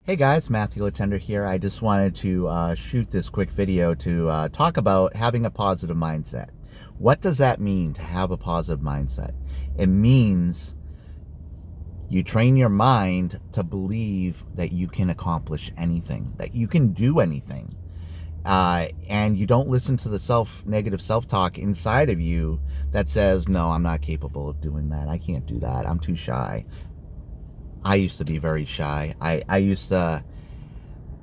Hey guys, Matthew Letendre here. I just wanted to shoot this quick video to talk about having a positive mindset. What does that mean to have a positive mindset? It means you train your mind to believe that you can accomplish anything, that you can do anything. And you don't listen to the negative self-talk inside of you that says, no, I'm not capable of doing that. I can't do that. I'm too shy. I used to be very shy. I used to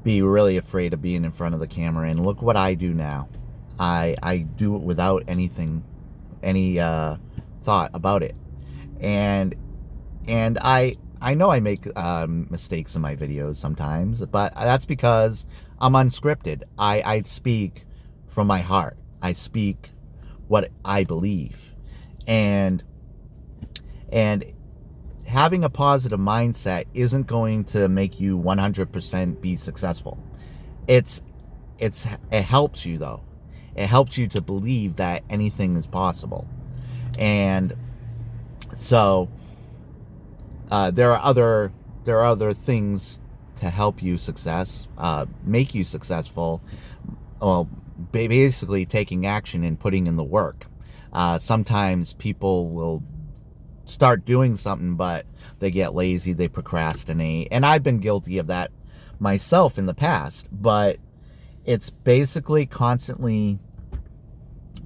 be really afraid of being in front of the camera, and look what I do now. I do it without any thought about it. And I know I make mistakes in my videos sometimes, but that's because I'm unscripted. I speak from my heart. I speak what I believe. And having a positive mindset isn't going to make you 100% be successful. It helps you though. It helps you to believe that anything is possible. And so there are other things to help you make you successful. Well, basically taking action and putting in the work. Sometimes people will start doing something, but they get lazy, they procrastinate. And I've been guilty of that myself in the past, but it's basically constantly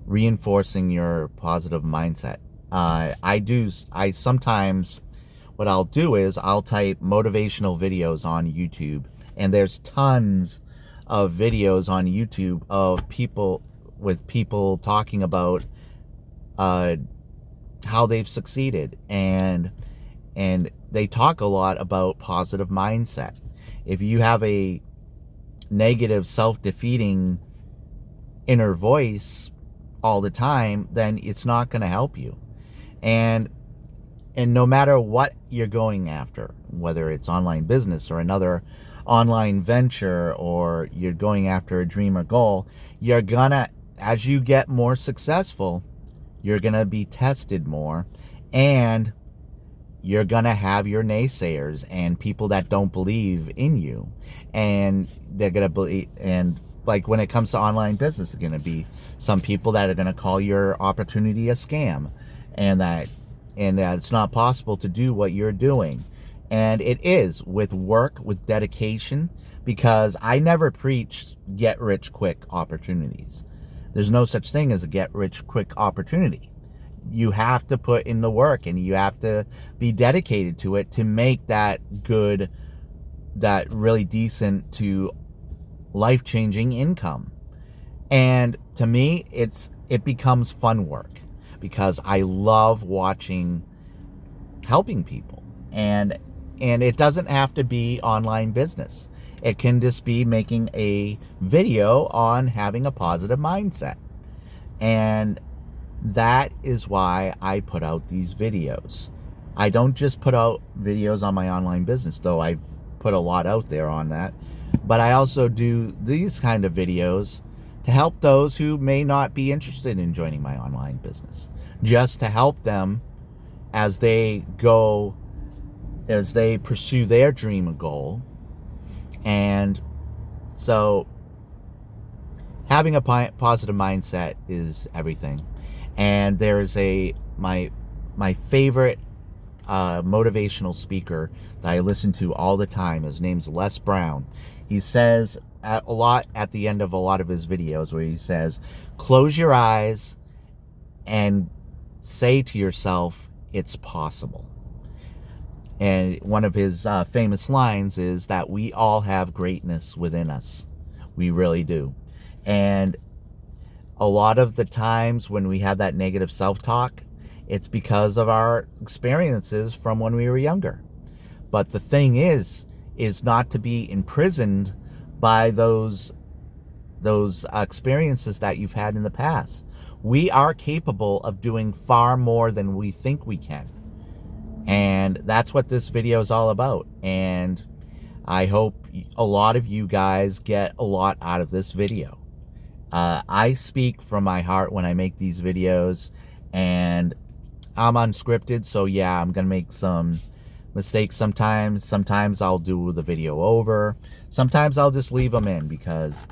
reinforcing your positive mindset. I sometimes, what I'll do is I'll type motivational videos on YouTube, and there's tons of videos on YouTube of people talking about how they've succeeded, and they talk a lot about positive mindset. If you have a negative self-defeating inner voice all the time, then it's not going to help you. And no matter what you're going after, whether it's online business or another online venture, or you're going after a dream or goal, you're gonna, as you get more successful, you're going to be tested more, and you're going to have your naysayers and people that don't believe in you. And they're going to believe, and like when it comes to online business, it's going to be some people that are going to call your opportunity a scam, and that it's not possible to do what you're doing. And it is, with work, with dedication, because I never preached get rich quick opportunities. There's no such thing as a get-rich-quick opportunity. You have to put in the work, and you have to be dedicated to it to make that good, that really decent to life-changing income. And to me, it becomes fun work, because I love helping people. And it doesn't have to be online business. It can just be making a video on having a positive mindset. And that is why I put out these videos. I don't just put out videos on my online business, though I've put a lot out there on that. But I also do these kind of videos to help those who may not be interested in joining my online business. Just to help them as they pursue their dream or goal. And so having a positive mindset is everything. And there's my favorite motivational speaker that I listen to all the time. His name's Les Brown. He says a lot at the end of a lot of his videos, where he says, close your eyes and say to yourself, it's possible. And one of his famous lines is that we all have greatness within us. We really do. And a lot of the times when we have that negative self-talk, it's because of our experiences from when we were younger. But the thing is not to be imprisoned by those experiences that you've had in the past. We are capable of doing far more than we think we can. And that's what this video is all about. And I hope a lot of you guys get a lot out of this video. I speak from my heart when I make these videos, and I'm unscripted. So yeah, I'm going to make some mistakes sometimes. Sometimes I'll do the video over. Sometimes I'll just leave them in because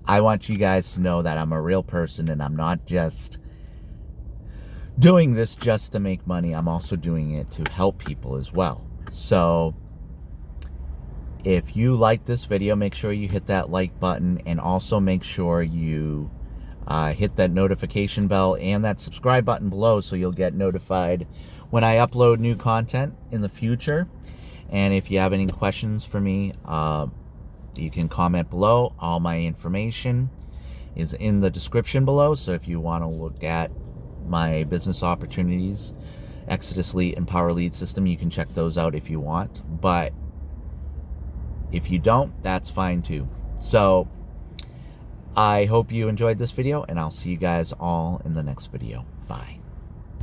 I want you guys to know that I'm a real person and I'm not just doing this just to make money. I'm also doing it to help people as well. So if you like this video, make sure you hit that like button, and also make sure you hit that notification bell and that subscribe button below so you'll get notified when I upload new content in the future. And if you have any questions for me, you can comment below. All my information is in the description below, so if you want to look at my business opportunities, Exitus Lead and Power Lead System, you can check those out if you want. But if you don't, that's fine too. So I hope you enjoyed this video, and I'll see you guys all in the next video. Bye.